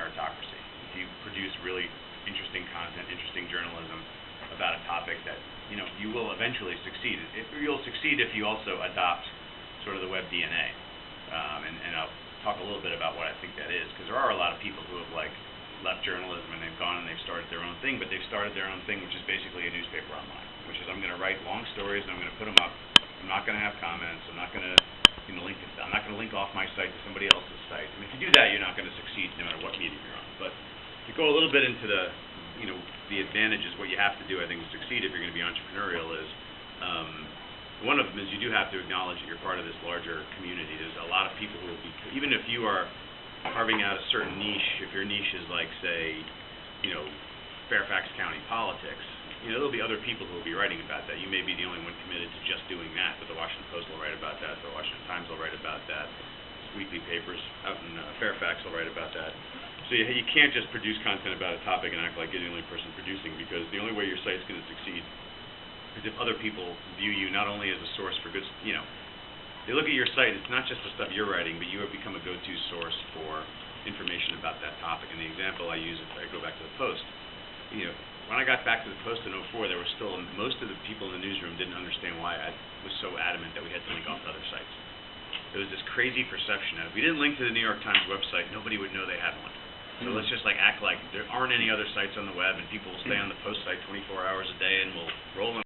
meritocracy. If you produce really interesting content, interesting journalism about a topic that, you will eventually succeed. You'll succeed if you also adopt sort of the web DNA. And I'll talk a little bit about what I think that is, because there are a lot of people who have left journalism and they've gone and they've started their own thing, but they've started their own thing, which is basically a newspaper online, which is I'm going to write long stories and I'm going to put them up. I'm not going to have comments. I'm not going to I'm not going to link off my site to somebody else's site. I mean, if you do that, you're not going to succeed no matter what medium you're on. But to go a little bit into the advantages, what you have to do, I think, to succeed if you're going to be entrepreneurial is, one of them is you do have to acknowledge that you're part of this larger community. There's a lot of people who will be, even if you are carving out a certain niche, if your niche is like, say, Fairfax County politics, there'll be other people who will be writing about that. You may be the only one committed to just doing that, but the Washington Post will write about that, the Washington Times will write about that, weekly papers out in Fairfax will write about that. So you can't just produce content about a topic and act like you're the only person producing, because the only way your site's going to succeed is if other people view you not only as a source for good, they look at your site, it's not just the stuff you're writing, but you have become a go-to source for information about that topic. And the example I use, if I go back to the Post, when I got back to the Post in 2004, there was still, most of the people in the newsroom didn't understand why I was so adamant that we had to link off to other sites. There was this crazy perception that if we didn't link to the New York Times website, nobody would know they had one. So let's just act like there aren't any other sites on the web, and people will stay on the Post site 24 hours a day, and we'll roll in